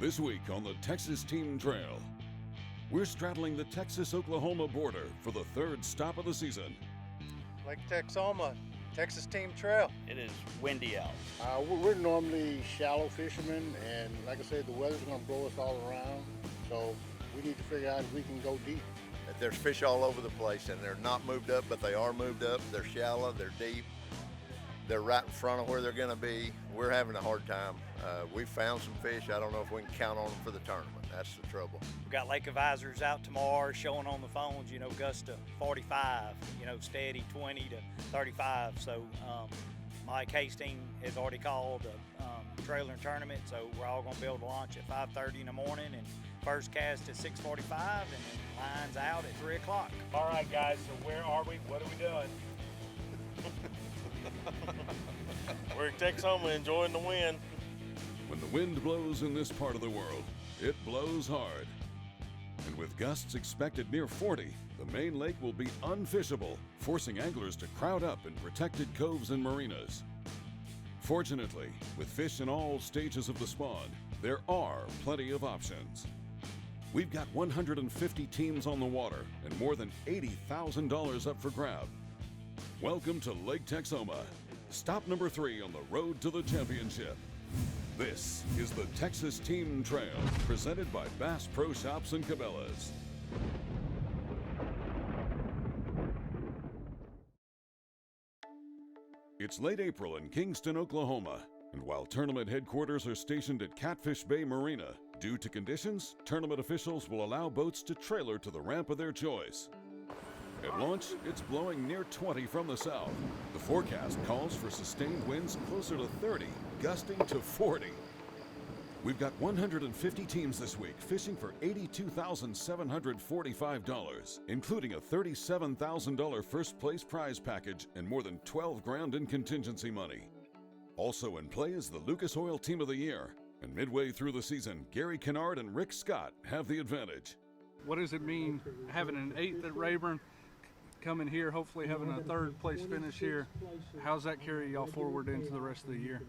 This week on the Texas Team Trail, we're straddling the Texas-Oklahoma border for the third stop of the season. Lake Texoma, Texas Team Trail. It is windy out. We're normally shallow fishermen, and like I said, the weather's going to blow us all around, so we need to figure out if we can go deep. There's fish all over the place, and they're not moved up, but they are moved up. They're shallow, they're deep, they're right in front of where they're going to be. We're having a hard time. We found some fish. I don't know if we can count on them for the tournament. That's the trouble. We've got lake advisors out tomorrow showing on the phones, gusts to 45, steady 20 to 35. So Mike Hastings has already called a trailer tournament, so we're all going to be able to launch at 5:30 in the morning, and first cast at 6:45, and then lines out at 3 o'clock. All right, guys, so where are we? What are we doing? We're in Texoma enjoying the wind. When the wind blows in this part of the world, it blows hard. And with gusts expected near 40, the main lake will be unfishable, forcing anglers to crowd up in protected coves and marinas. Fortunately, with fish in all stages of the spawn, there are plenty of options. We've got 150 teams on the water and more than $80,000 up for grab. Welcome to Lake Texoma, stop number 3 on the road to the championship. This is the Texas Team Trail, presented by Bass Pro Shops and Cabela's. It's late April in Kingston, Oklahoma, and while tournament headquarters are stationed at Catfish Bay Marina, due to conditions, tournament officials will allow boats to trailer to the ramp of their choice. At launch, it's blowing near 20 from the south. The forecast calls for sustained winds closer to 30, gusting to 40. We've got 150 teams this week fishing for $82,745, including a $37,000 first place prize package and more than $12,000 in contingency money. Also in play is the Lucas Oil Team of the Year, and midway through the season, Gary Kennard and Rick Scott have the advantage. What does it mean having an 8th at Rayburn, coming here, hopefully having a 3rd place finish here? How's that carry y'all forward into the rest of the year?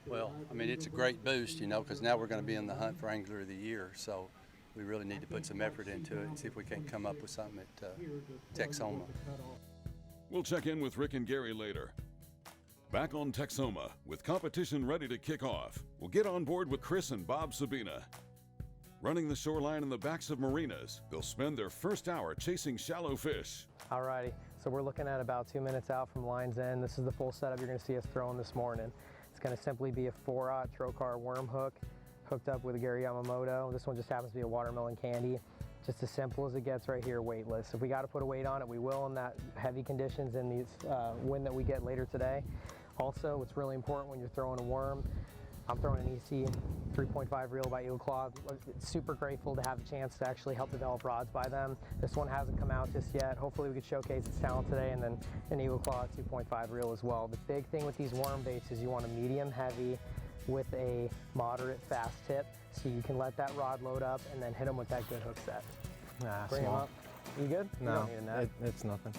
Well, it's a great boost, because now we're going to be in the hunt for Angler of the Year, so we really need to put some effort into it and see if we can come up with something at Texoma. We'll check in with Rick and Gary later. Back on Texoma, with competition ready to kick off, we'll get on board with Chris and Bob Sabina. Running the shoreline in the backs of marinas, they'll spend their first hour chasing shallow fish. Alrighty, so we're looking at about 2 minutes out from line's end. This is the full setup you're going to see us throwing this morning. It's going to simply be a 4-aught Trocar worm hook hooked up with a Gary Yamamoto. This one just happens to be a watermelon candy. Just as simple as it gets right here, weightless. If we got to put a weight on it, we will in that heavy conditions and these wind that we get later today. Also, what's really important when you're throwing a worm, I'm throwing an EC 3.5 reel by Eagle Claw. Super grateful to have the chance to actually help develop rods by them. This one hasn't come out just yet. Hopefully we could showcase its talent today, and then an Eagle Claw 2.5 reel as well. The big thing with these worm baits is you want a medium heavy with a moderate fast tip, so you can let that rod load up and then hit them with that good hook set. Nah, Bring small. them up. You good? No, you don't need a net. It's nothing.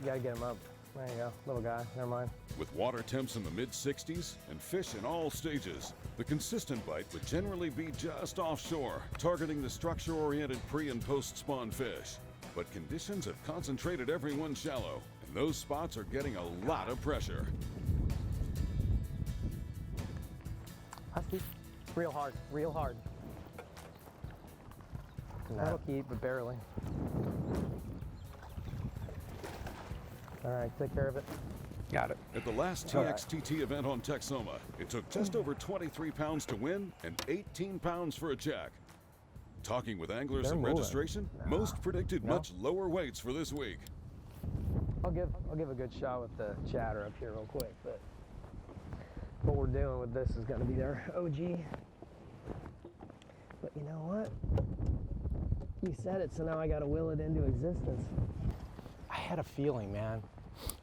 You gotta get them up. There you go, little guy, never mind. With water temps in the mid-60s and fish in all stages, the consistent bite would generally be just offshore, targeting the structure-oriented pre- and post-spawn fish. But conditions have concentrated everyone shallow, and those spots are getting a lot of pressure. Husky, real hard, real hard. That'll keep, but barely. All right, take care of it. Got it. At the last TXTT event on Texoma, it took just over 23 pounds to win and 18 pounds for a check. Talking with anglers at registration, most predicted much lower weights for this week. I'll give a good shot with the chatter up here real quick, but what we're doing with this is going to be their OG. But you know what? You said it, so now I got to will it into existence. I had a feeling, man.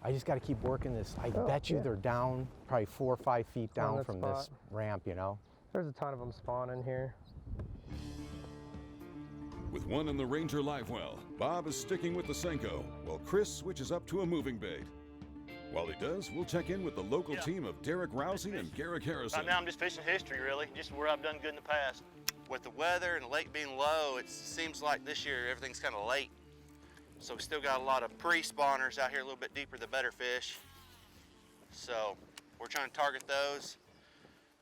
I just got to keep working this. I bet you they're down probably 4 or 5 feet down from this ramp, There's a ton of them spawning here. With one in the Ranger live well, Bob is sticking with the Senko, while Chris switches up to a moving bait. While he does, we'll check in with the local team of Derek Rousey and Garrick Harrison. Right now I'm just fishing history, really, just where I've done good in the past. with the weather and the lake being low, it seems like this year everything's kind of late. So we still got a lot of pre-spawners out here a little bit deeper, the better fish. So we're trying to target those.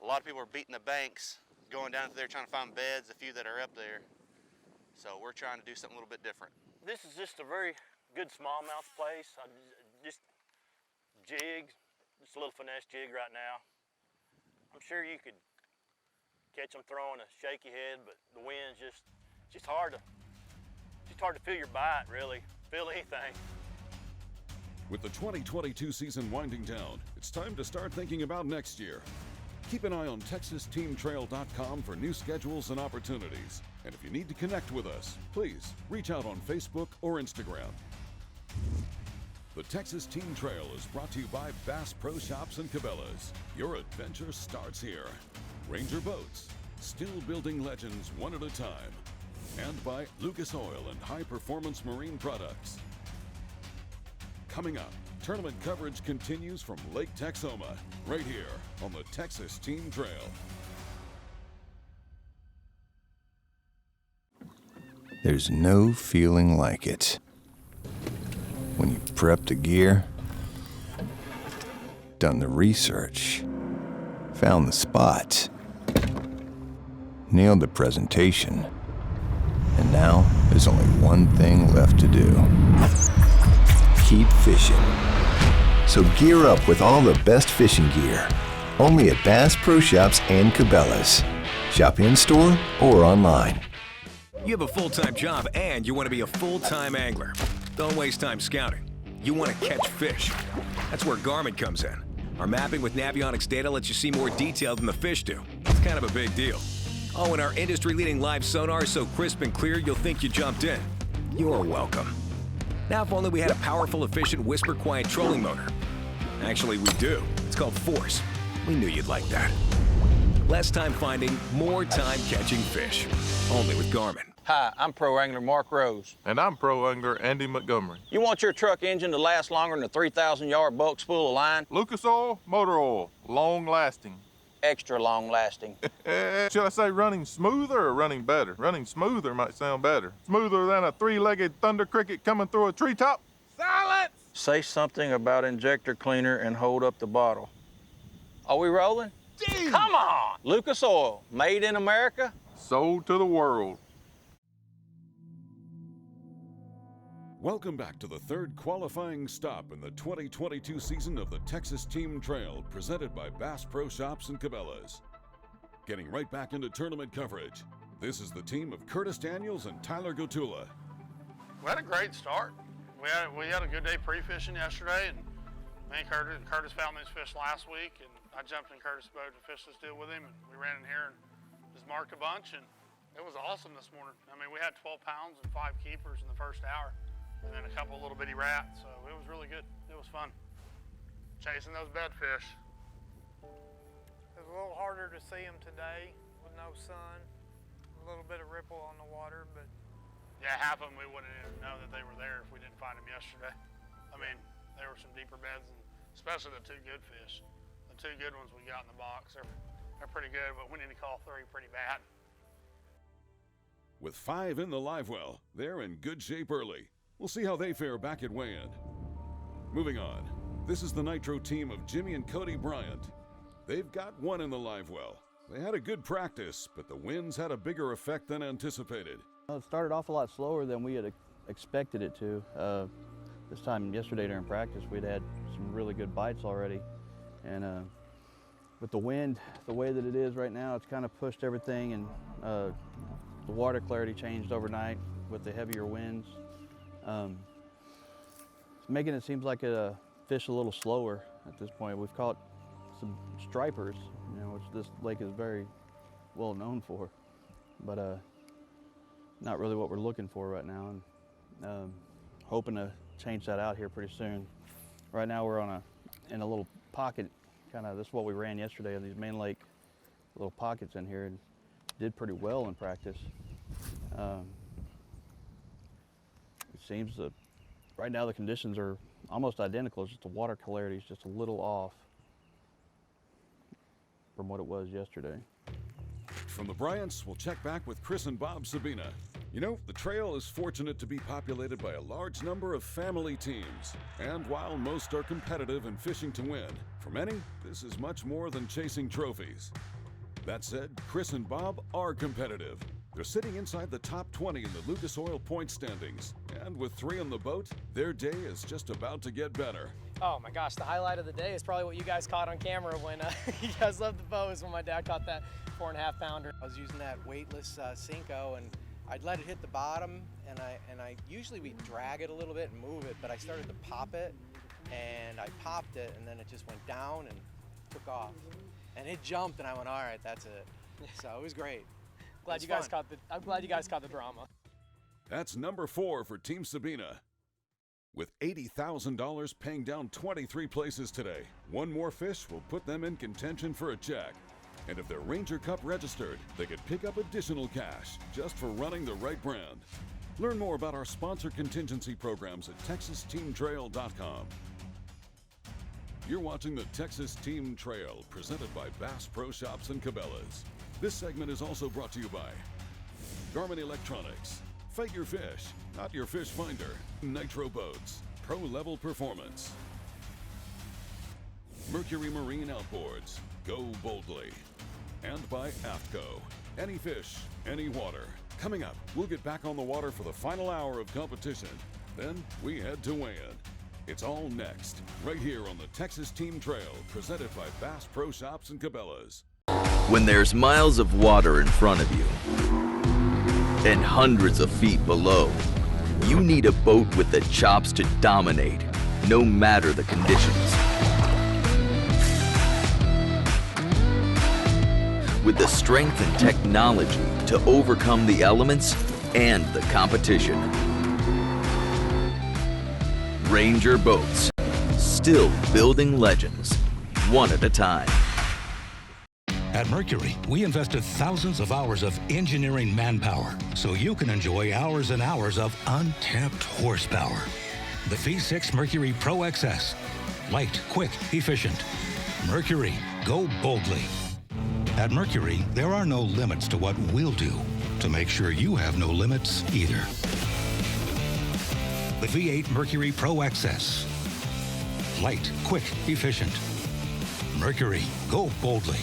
A lot of people are beating the banks, going down there trying to find beds, a few that are up there. So we're trying to do something a little bit different. This is just a very good smallmouth place. Just jigs, just a little finesse jig right now. I'm sure you could catch them throwing a shaky head, but the wind's just hard to feel your bite, really, feel anything. With the 2022 season winding down, it's time to start thinking about next year. Keep an eye on TexasTeamTrail.com for new schedules and opportunities. And if you need to connect with us, please reach out on Facebook or Instagram. The Texas Team Trail is brought to you by Bass Pro Shops and Cabela's. Your adventure starts here. Ranger Boats, still building legends one at a time. And by Lucas Oil and High Performance Marine Products. Coming up, tournament coverage continues from Lake Texoma, right here on the Texas Team Trail. There's no feeling like it. When you've prepped the gear, done the research, found the spot, nailed the presentation, and now there's only one thing left to do. Keep fishing. So gear up with all the best fishing gear, only at Bass Pro Shops and Cabela's. Shop in-store or online. You have a full-time job and you want to be a full-time angler. Don't waste time scouting. You want to catch fish. That's where Garmin comes in. Our mapping with Navionics data lets you see more detail than the fish do. It's kind of a big deal. Oh, and our industry-leading live sonar is so crisp and clear you'll think you jumped in. You're welcome. Now, if only we had a powerful, efficient, whisper-quiet trolling motor. Actually, we do. It's called Force. We knew you'd like that. Less time finding, more time catching fish. Only with Garmin. Hi, I'm Pro Angler Mark Rose. And I'm Pro Angler Andy Montgomery. You want your truck engine to last longer than a 3,000-yard bulk spool of line? Lucas Oil, motor oil, long lasting. Extra long lasting. Should I say running smoother or running better? Running smoother might sound better. Smoother than a three-legged thunder cricket coming through a treetop. Silence! Say something about injector cleaner and hold up the bottle. Are we rolling? Dude. Come on! Lucas Oil, made in America. Sold to the world. Welcome back to the third qualifying stop in the 2022 season of the Texas Team Trail, presented by Bass Pro Shops and Cabela's. Getting right back into tournament coverage, this is the team of Curtis Daniels and Tyler Gotula. We had a great start. We had a good day pre-fishing yesterday, and me and Curtis found these fish last week, and I jumped in Curtis' boat to fish this deal with him, and we ran in here and just marked a bunch, and it was awesome this morning. I mean, we had 12 pounds and 5 keepers in the first hour. And then a couple of little bitty rats, so it was really good. It was fun. Chasing those bedfish. It was a little harder to see them today with no sun. A little bit of ripple on the water, but... Yeah, half of them we wouldn't even know that they were there if we didn't find them yesterday. I mean, there were some deeper beds, and especially the 2 good fish. The 2 good ones we got in the box, they're pretty good, but we need to call 3 pretty bad. With 5 in the live well, they're in good shape early. We'll see how they fare back at weigh-in. Moving on, this is the Nitro team of Jimmy and Cody Bryant. They've got 1 in the live well. They had a good practice, but the winds had a bigger effect than anticipated. It started off a lot slower than we had expected it to. This time yesterday during practice, we'd had some really good bites already. And with the wind, the way that it is right now, it's kind of pushed everything, and the water clarity changed overnight with the heavier winds. It's making it seem like a fish a little slower at this point. We've caught some stripers, which this lake is very well known for, but not really what we're looking for right now, and hoping to change that out here pretty soon. Right now we're in a little pocket, this is what we ran yesterday in these main lake little pockets in here, and did pretty well in practice. It seems that right now the conditions are almost identical, it's just the water clarity is just a little off from what it was yesterday. From the Bryants, we'll check back with Chris and Bob Sabina. You know, the trail is fortunate to be populated by a large number of family teams. And while most are competitive and fishing to win, for many, this is much more than chasing trophies. That said, Chris and Bob are competitive. They're sitting inside the top 20 in the Lucas Oil point standings. And with 3 on the boat, their day is just about to get better. Oh my gosh, the highlight of the day is probably what you guys caught on camera when you guys left the boat, is when my dad caught that 4.5 pounder. I was using that weightless Cinco, and I'd let it hit the bottom, and I usually we drag it a little bit and move it, but I started to pop it, and I popped it, and then it just went down and took off. And it jumped, and I went, all right, that's it. So it was great. I'm glad you guys caught the drama. That's number 4 for Team Sabina. With $80,000 paying down 23 places today, one more fish will put them in contention for a check. And if they're Ranger Cup registered, they could pick up additional cash just for running the right brand. Learn more about our sponsor contingency programs at TexasTeamTrail.com. You're watching the Texas Team Trail, presented by Bass Pro Shops and Cabela's. This segment is also brought to you by Garmin Electronics, Fight Your Fish, Not Your Fish Finder, Nitro Boats, Pro Level Performance, Mercury Marine Outboards, Go Boldly, and by AFCO, any fish, any water. Coming up, we'll get back on the water for the final hour of competition. Then we head to weigh-in. It's all next, right here on the Texas Team Trail, presented by Bass Pro Shops and Cabela's. When there's miles of water in front of you and hundreds of feet below, you need a boat with the chops to dominate, no matter the conditions. With the strength and technology to overcome the elements and the competition. Ranger Boats, still building legends, one at a time. At Mercury, we invested thousands of hours of engineering manpower so you can enjoy hours and hours of untapped horsepower. The V6 Mercury Pro XS. Light, quick, efficient. Mercury, go boldly. At Mercury, there are no limits to what we'll do to make sure you have no limits either. The V8 Mercury Pro XS. Light, quick, efficient. Mercury, go boldly.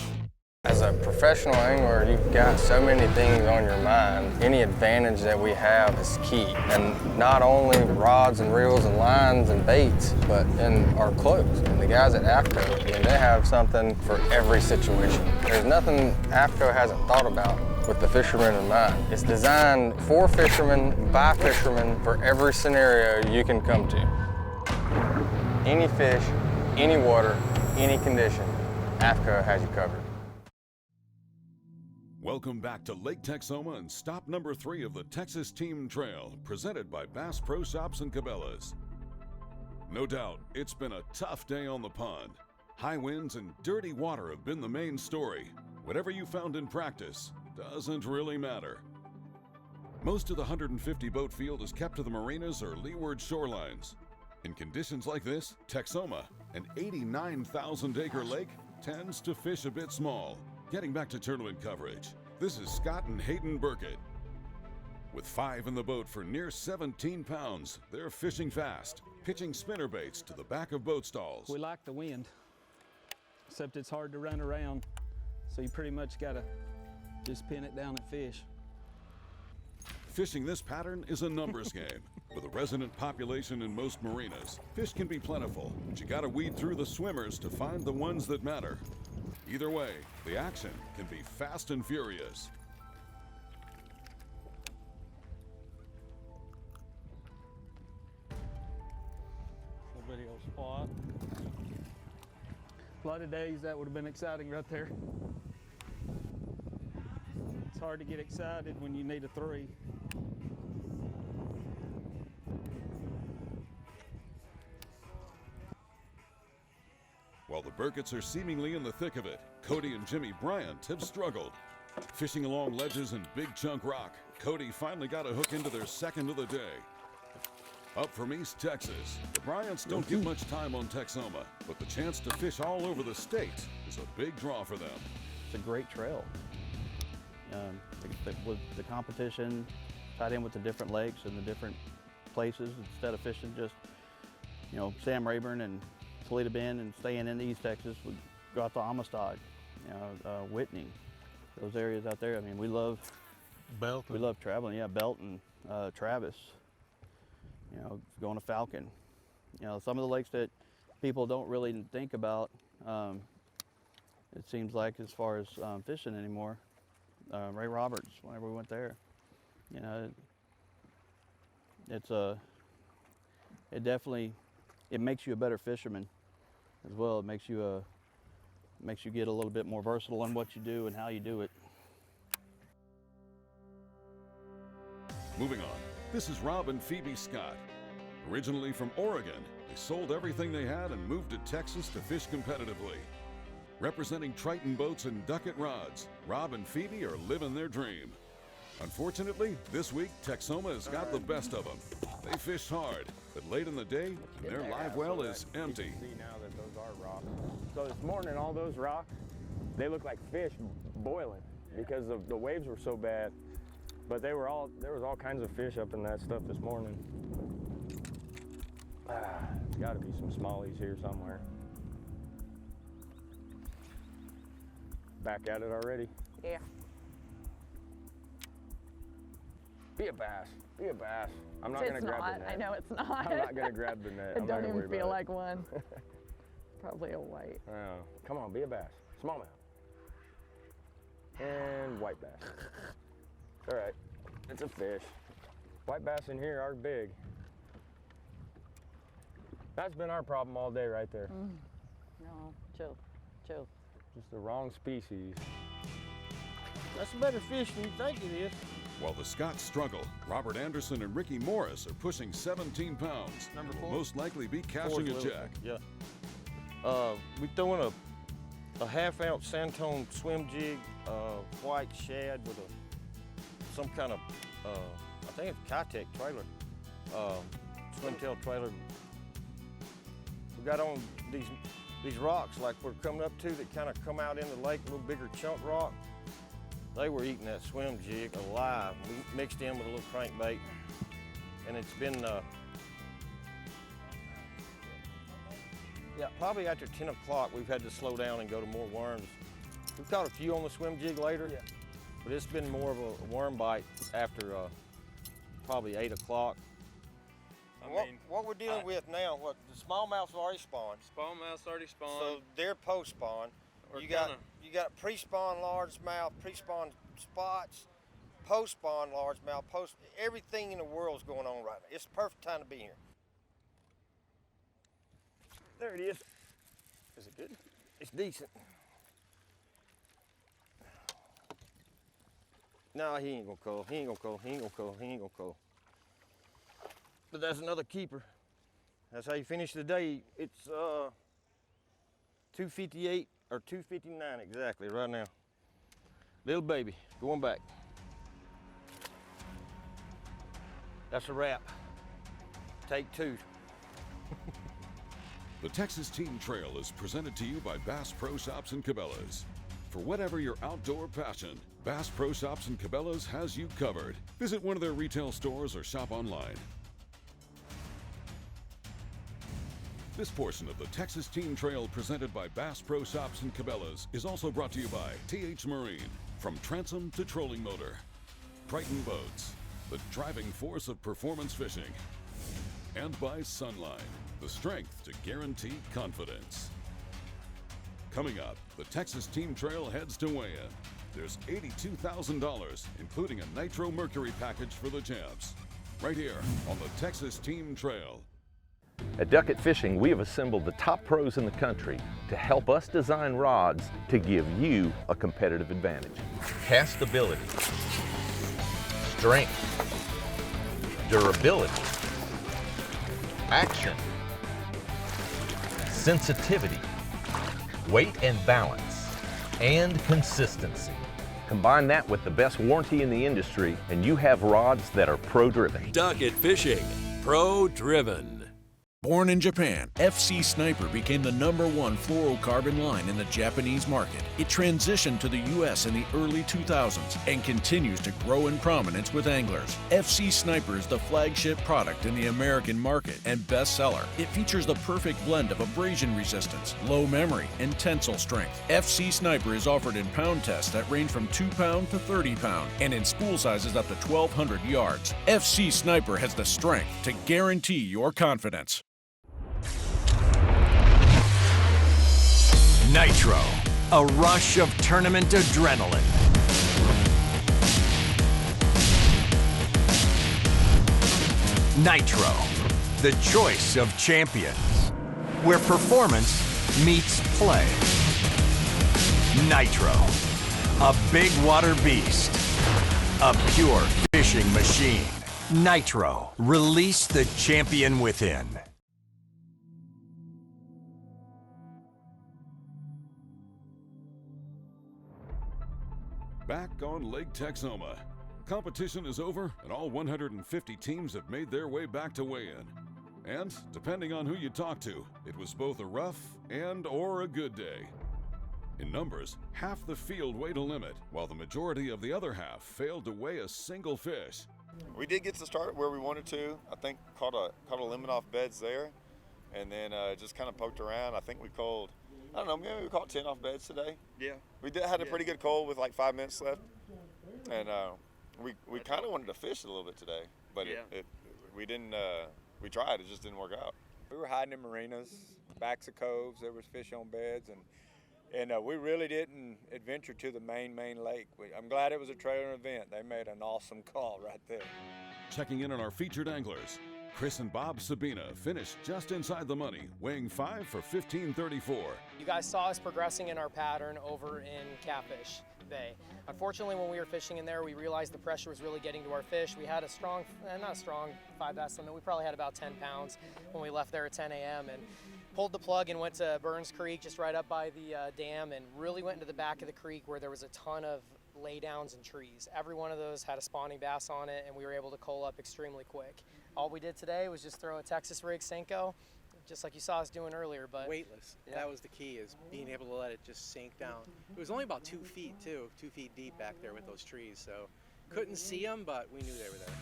As a professional angler, you've got so many things on your mind. Any advantage that we have is key. And not only rods and reels and lines and baits, but in our clothes. And the guys at AFCO, they have something for every situation. There's nothing AFCO hasn't thought about with the fishermen in mind. It's designed for fishermen, by fishermen, for every scenario you can come to. Any fish, any water, any condition, AFCO has you covered. Welcome back to Lake Texoma and stop number 3 of the Texas Team Trail, presented by Bass Pro Shops and Cabela's. No doubt, it's been a tough day on the pond. High winds and dirty water have been the main story. Whatever you found in practice doesn't really matter. Most of the 150 boat field is kept to the marinas or leeward shorelines. In conditions like this, Texoma, an 89,000-acre lake, tends to fish a bit small. Getting back to tournament coverage, this is Scott and Hayden Burkett. With 5 in the boat for near 17 pounds, they're fishing fast, pitching spinner baits to the back of boat stalls. We like the wind, except it's hard to run around, so you pretty much gotta just pin it down and fish. Fishing this pattern is a numbers game. With a resident population in most marinas, fish can be plentiful, but you gotta weed through the swimmers to find the ones that matter. Either way, the action can be fast and furious. A video spot. A lot of days that would have been exciting right there. It's hard to get excited when you need a 3. While the Burketts are seemingly in the thick of it, Cody and Jimmy Bryant have struggled. Fishing along ledges and big chunk rock, Cody finally got a hook into their second of the day. Up from East Texas, the Bryants don't get much time on Texoma, but the chance to fish all over the state is a big draw for them. It's a great trail. With the competition tied in with the different lakes and the different places, instead of fishing just, you know, Sam Rayburn and Toledo Bend and staying in East Texas, we go out to Amistad, you know, Whitney, those areas out there. I mean, we love Belton. We love traveling. Yeah, Belton, Travis. You know, going to Falcon. You know, some of the lakes that people don't really think about. It seems like as far as fishing anymore. Ray Roberts, whenever we went there, you know, it definitely, it makes you a better fisherman as well. It makes you get a little bit more versatile on what you do and how you do it. Moving on, this is Rob and Phoebe Scott. Originally from Oregon, they sold everything they had and moved to Texas to fish competitively. Representing Triton boats and Ducket rods, Rob and Phoebe are living their dream. Unfortunately, this week, Texoma has got the best of them. They fished hard, but late in the day, their live well is empty. See now that those are rocks. So this morning, all those rocks, they look like fish boiling because the waves were so bad. But there was all kinds of fish up in that stuff this morning. There's got to be some smallies here somewhere. Back at it already? Yeah. Be a bass. Be a bass. I'm not going to grab the net. I know it's not. I'm not going to grab the net. It don't even feel like one. Probably a white. Oh, come on, be a bass. Smallmouth. And white bass. All right, it's a fish. White bass in here are big. That's been our problem all day right there. No, chill, chill. Just the wrong species. That's a better fish than you think it is. While the Scots struggle, Robert Anderson and Ricky Morris are pushing 17 pounds. Number and will 4? most likely be cashing a check. Yeah. We throwing a 1/2 ounce Santone swim jig, white shad with some kind of, I think it's Kitech trailer, swim tail trailer. We got on these rocks like we're coming up to that kind of come out in the lake, a little bigger chunk rock. They were eating that swim jig alive. We mixed in with a little crankbait, and it's been, yeah, probably after 10 o'clock we've had to slow down and go to more worms. We've caught a few on the swim jig later, but it's been more of a worm bite after probably 8 o'clock. What we're dealing with now, the smallmouths already spawned. Smallmouths already spawned. So they're post-spawn. You got pre-spawn largemouth, pre-spawn spots, post-spawn largemouth, everything in the world is going on right now. It's the perfect time to be here. There it is. Is it good? It's decent. No, he ain't gonna call. He ain't gonna call. He ain't gonna call. He ain't gonna call. But that's another keeper. That's how you finish the day. It's 258 or 259 exactly right now. Little baby, going back. That's a wrap. Take 2. The Texas Team Trail is presented to you by Bass Pro Shops and Cabela's. For whatever your outdoor passion, Bass Pro Shops and Cabela's has you covered. Visit one of their retail stores or shop online. This portion of the Texas Team Trail presented by Bass Pro Shops and Cabela's is also brought to you by TH Marine. From transom to trolling motor. Triton Boats, the driving force of performance fishing. And by Sunline, the strength to guarantee confidence. Coming up, the Texas Team Trail heads to weigh-in. There's $82,000, including a Nitro Mercury package for the champs. Right here on the Texas Team Trail. At Ducket Fishing, we have assembled the top pros in the country to help us design rods to give you a competitive advantage. Castability, strength, durability, action, sensitivity, weight and balance, and consistency. Combine that with the best warranty in the industry, and you have rods that are pro-driven. Ducket Fishing, pro-driven. Born in Japan, FC Sniper became the #1 fluorocarbon line in the Japanese market. It transitioned to the U.S. in the early 2000s and continues to grow in prominence with anglers. FC Sniper is the flagship product in the American market and bestseller. It features the perfect blend of abrasion resistance, low memory, and tensile strength. FC Sniper is offered in pound tests that range from 2 pound to 30 pound and in spool sizes up to 1,200 yards. FC Sniper has the strength to guarantee your confidence. Nitro, a rush of tournament adrenaline. Nitro, the choice of champions, where performance meets play. Nitro, a big water beast, a pure fishing machine. Nitro, release the champion within. Back on Lake Texoma. Competition is over and all 150 teams have made their way back to weigh-in. And, depending on who you talk to, it was both a rough and/or a good day. In numbers, half the field weighed a limit, while the majority of the other half failed to weigh a single fish. We did get to start where we wanted to. I think caught a limit off beds there, and then just kind of poked around. I think we called, I don't know, maybe we caught 10 off beds today. Yeah. We had a pretty good call with like 5 minutes left, and we kind of wanted to fish a little bit today, but we didn't. We tried, it just didn't work out. We were hiding in marinas, backs of coves. There was fish on beds, and we really didn't adventure to the main lake. I'm glad it was a trailer event. They made an awesome call right there. Checking in on our featured anglers, Chris and Bob Sabina finished just inside the money, weighing 5 for 15.34. You guys saw us progressing in our pattern over in Catfish Bay. Unfortunately, when we were fishing in there, we realized the pressure was really getting to our fish. We had a strong, not a strong 5S limit. We probably had about 10 pounds when we left there at 10 a.m. and pulled the plug and went to Burns Creek, just right up by the dam, and really went into the back of the creek where there was a ton of laydowns and trees. Every one of those had a spawning bass on it, and we were able to coal up extremely quick. All we did today was just throw a Texas rig Senko, just like you saw us doing earlier. But weightless. Yeah. That was the key, is being able to let it just sink down. It was only about 2 feet too, 2 feet deep back there with those trees, so couldn't see them, but we knew they were there.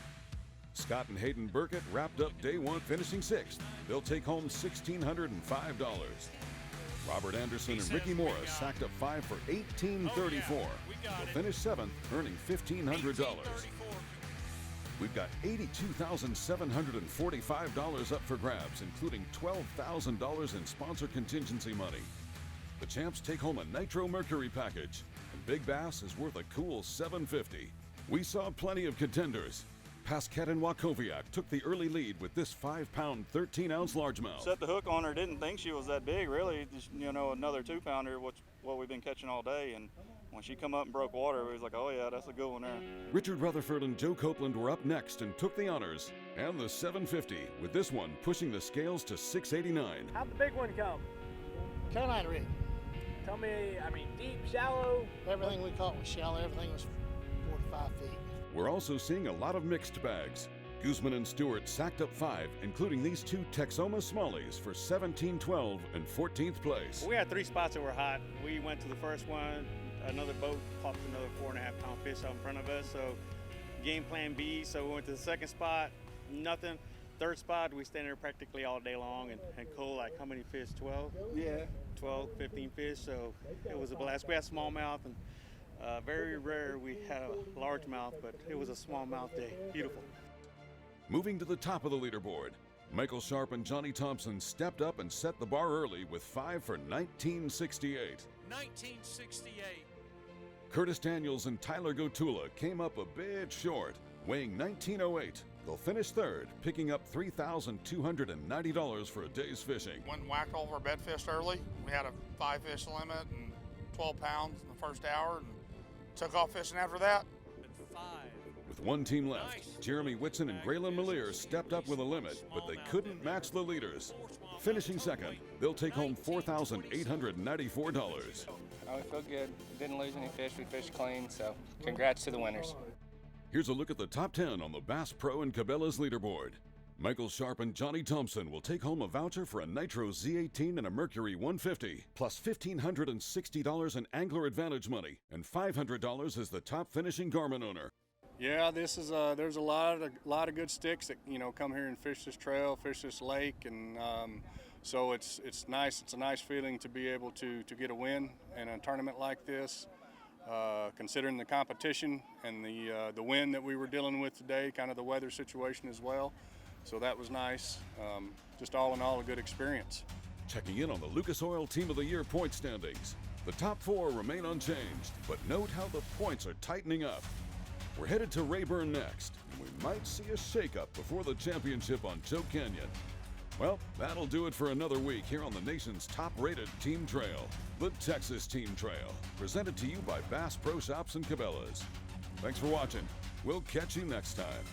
Scott and Hayden Burkett wrapped up day one, finishing 6th. They'll take home $1,605. Robert Anderson and Ricky Morris sacked up 5 for $18.34. They'll finish 7th, earning $1,500. We've got $82,745 up for grabs, including $12,000 in sponsor contingency money. The champs take home a Nitro Mercury package, and Big Bass is worth a cool $750. We saw plenty of contenders. Pasquette and Wachovia took the early lead with this 5-pound, 13-ounce largemouth. Set the hook on her, didn't think she was that big, really. Just, another 2-pounder, what we've been catching all day. And when she come up and broke water, we was like, oh yeah, that's a good one there. Richard Rutherford and Joe Copeland were up next and took the honors. And the 750, with this one pushing the scales to 689. How'd the big one come? Carolina rig. Tell me, deep, shallow? Everything we caught was shallow. Everything was 4 to 5 feet. We're also seeing a lot of mixed bags. Guzman and Stewart sacked up 5, including these 2 Texoma Smallies for $17.12 and 14th place. We had 3 spots that were hot. We went to the first one. Another boat popped another 4.5-pound fish out in front of us. So game plan B. So we went to the second spot, nothing. Third spot, we stayed there practically all day long and cool, like how many fish? 12? Yeah. 12, 15 fish. So it was a blast. We had smallmouth, and very rare we had a largemouth, but it was a smallmouth day. Beautiful. Moving to the top of the leaderboard, Micheal Sharp and Johnny Thompson stepped up and set the bar early with 5 for $19.68. 1968. Curtis Daniels and Tyler Gotula came up a bit short, weighing $19.08. They'll finish 3rd, picking up $3,290 for a day's fishing. Went and whacked all of our bed fish early. We had a 5-fish limit and 12 pounds in the first hour, and took off fishing after that. With one team left, Jeremy Whitson and Graylin Malier stepped up with a limit, but they couldn't match the leaders. Finishing 2nd, they'll take home $4,894. Oh, we feel good. We didn't lose any fish. We fished clean, so congrats to the winners. Here's a look at the top 10 on the Bass Pro and Cabela's leaderboard. Micheal Sharp and Johnny Thompson will take home a voucher for a Nitro Z18 and a Mercury 150, plus $1,560 in Angler Advantage money, and $500 as the top finishing Garmin owner. Yeah, this is there's a lot of good sticks that come here and fish this trail, fish this lake, and so it's nice. It's a nice feeling to be able to get a win in a tournament like this. Considering the competition and the wind that we were dealing with today, kind of the weather situation as well. So that was nice. Just all in all, a good experience. Checking in on the Lucas Oil Team of the Year point standings. The top 4 remain unchanged, but note how the points are tightening up. We're headed to Rayburn next, and we might see a shakeup before the championship on Choke Canyon. Well, that'll do it for another week here on the nation's top-rated team trail, the Texas Team Trail, presented to you by Bass Pro Shops and Cabela's. Thanks for watching. We'll catch you next time.